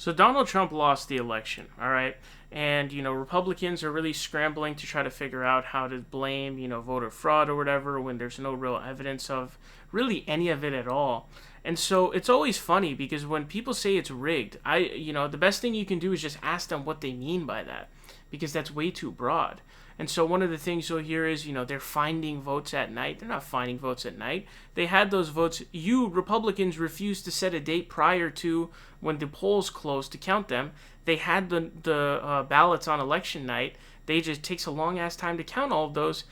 So Donald Trump lost the election, all right? And, Republicans are really scrambling to try to figure out how to blame, voter fraud or whatever when there's no real evidence of really any of it at all. And so it's always funny because when people say it's rigged, the best thing you can do is just ask them what they mean by that, because that's way too broad. And so one of the things you'll hear is, they're finding votes at night. They're not finding votes at night. They had those votes. You Republicans refused to set a date prior to when the polls closed to count them. They had the ballots on election night. They just takes a long ass time to count all of those.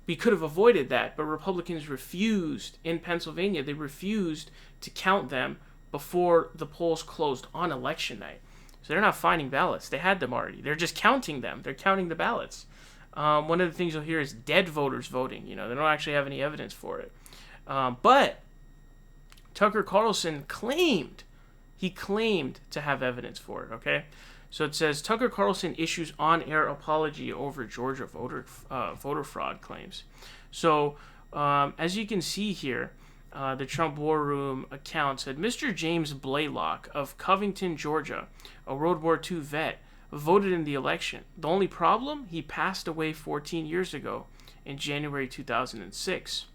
We could have avoided that, but Republicans refused in Pennsylvania. They refused to count them before the polls closed on election night. So they're not finding ballots. They had them already. They're just counting them. They're counting the ballots. One of the things you'll hear is dead voters voting. They don't actually have any evidence for it. But Tucker Carlson claimed to have evidence for it, okay? So it says, Tucker Carlson issues on-air apology over Georgia voter fraud claims. So as you can see here, the Trump War Room account said, Mr. James Blalock of Covington, Georgia, a World War II vet, voted in the election. The only problem? He passed away 14 years ago in January 2006.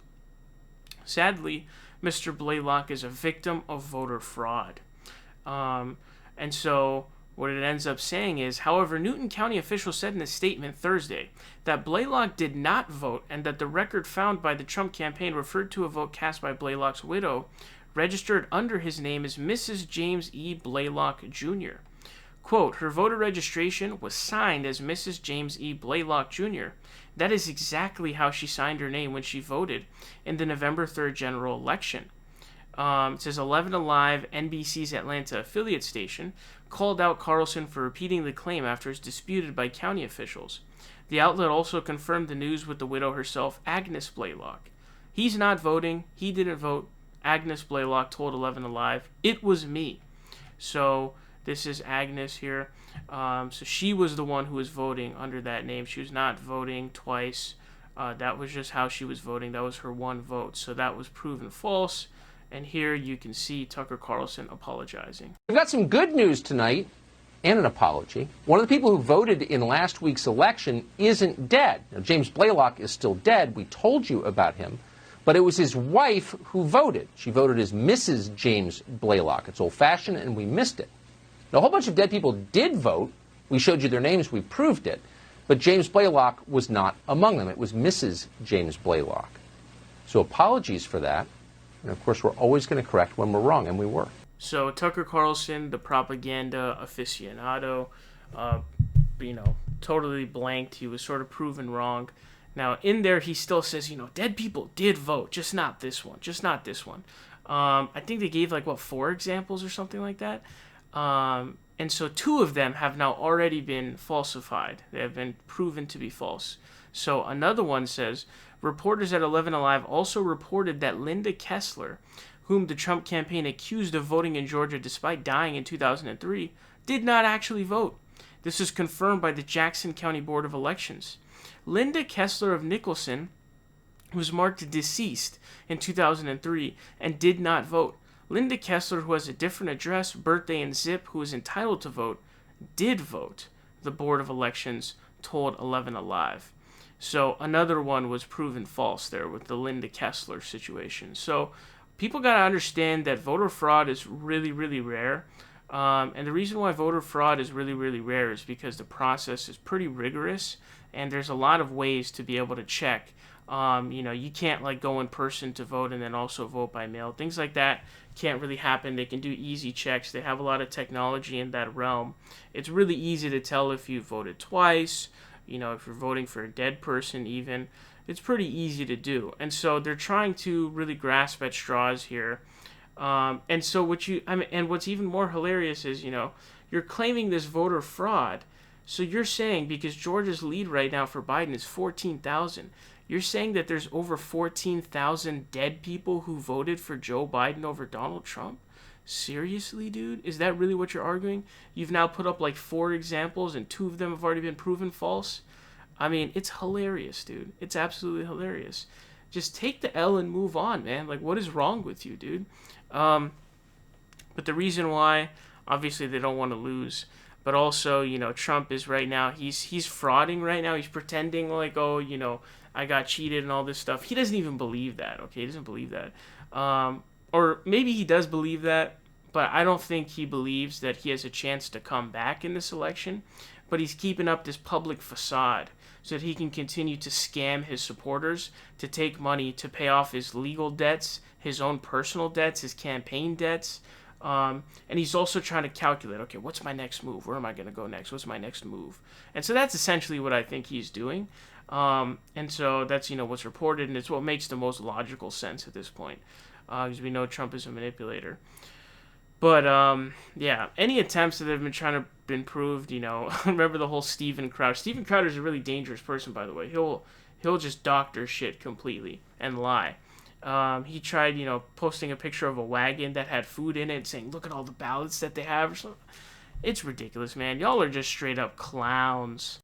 Sadly, Mr. Blalock is a victim of voter fraud. And so what it ends up saying is, however, Newton County officials said in a statement Thursday that Blalock did not vote and that the record found by the Trump campaign referred to a vote cast by Blalock's widow registered under his name as Mrs. James E. Blalock Jr. Quote, her voter registration was signed as Mrs. James E. Blalock Jr. That is exactly how she signed her name when she voted in the November 3rd general election. It says 11 Alive, NBC's Atlanta affiliate station, called out Carlson for repeating the claim after it's disputed by county officials. The outlet also confirmed the news with the widow herself, Agnes Blalock. He's not voting. He didn't vote. Agnes Blalock told 11 Alive, it was me. So this is Agnes here. So she was the one who was voting under that name. She was not voting twice. That was just how she was voting. That was her one vote. So that was proven false. And here you can see Tucker Carlson apologizing. We've got some good news tonight and an apology. One of the people who voted in last week's election isn't dead. Now, James Blalock is still dead. We told you about him. But it was his wife who voted. She voted as Mrs. James Blalock. It's old-fashioned, and we missed it. Now, a whole bunch of dead people did vote. We showed you their names. We proved it. But James Blalock was not among them. It was Mrs. James Blalock. So apologies for that. And, of course, we're always going to correct when we're wrong, and we were. So Tucker Carlson, the propaganda aficionado, totally blanked. He was sort of proven wrong. Now, in there, he still says, dead people did vote, just not this one, I think they gave, 4 examples or something like that. And so 2 of them have now already been falsified. They have been proven to be false. So another one says, reporters at 11 Alive also reported that Linda Kessler, whom the Trump campaign accused of voting in Georgia despite dying in 2003, did not actually vote. This is confirmed by the Jackson County Board of Elections. Linda Kessler of Nicholson was marked deceased in 2003 and did not vote. Linda Kessler, who has a different address, birthday, and zip, who is entitled to vote, did vote, the Board of Elections told 11 Alive. So another one was proven false there with the Linda Kessler situation. So people got to understand that voter fraud is really, really rare. And the reason why voter fraud is really, really rare is because the process is pretty rigorous, and there's a lot of ways to be able to check. You can't go in person to vote and then also vote by mail. Things like that can't really happen. They can do easy checks. They have a lot of technology in that realm. It's really easy to tell if you voted twice, if you're voting for a dead person even. It's pretty easy to do. And so they're trying to really grasp at straws here. And so what's even more hilarious is, you're claiming this voter fraud. So you're saying, because Georgia's lead right now for Biden is 14,000, you're saying that there's over 14,000 dead people who voted for Joe Biden over Donald Trump? Seriously, dude? Is that really what you're arguing? You've now put up 4 examples and 2 of them have already been proven false? I mean, it's hilarious, dude. It's absolutely hilarious. Just take the L and move on, man. What is wrong with you, dude? But the reason why Obviously, they don't want to lose. But also, Trump is right now, he's frauding right now. He's pretending like, oh, I got cheated and all this stuff. He doesn't even believe that, okay? He doesn't believe that. Or maybe he does believe that, but I don't think he believes that he has a chance to come back in this election. But he's keeping up this public facade so that he can continue to scam his supporters, to take money to pay off his legal debts, his own personal debts, his campaign debts. And he's also trying to calculate, okay, what's my next move? Where am I going to go next? What's my next move? And so that's essentially what I think he's doing. And so that's, what's reported, and it's what makes the most logical sense at this point, because we know Trump is a manipulator. But, yeah, any attempts that have been trying to been proved, remember the whole Steven Crowder. Steven Crowder is a really dangerous person, by the way. He'll just doctor shit completely and lie. He tried, posting a picture of a wagon that had food in it, saying, look at all the ballots that they have or something. It's ridiculous, man. Y'all are just straight up clowns.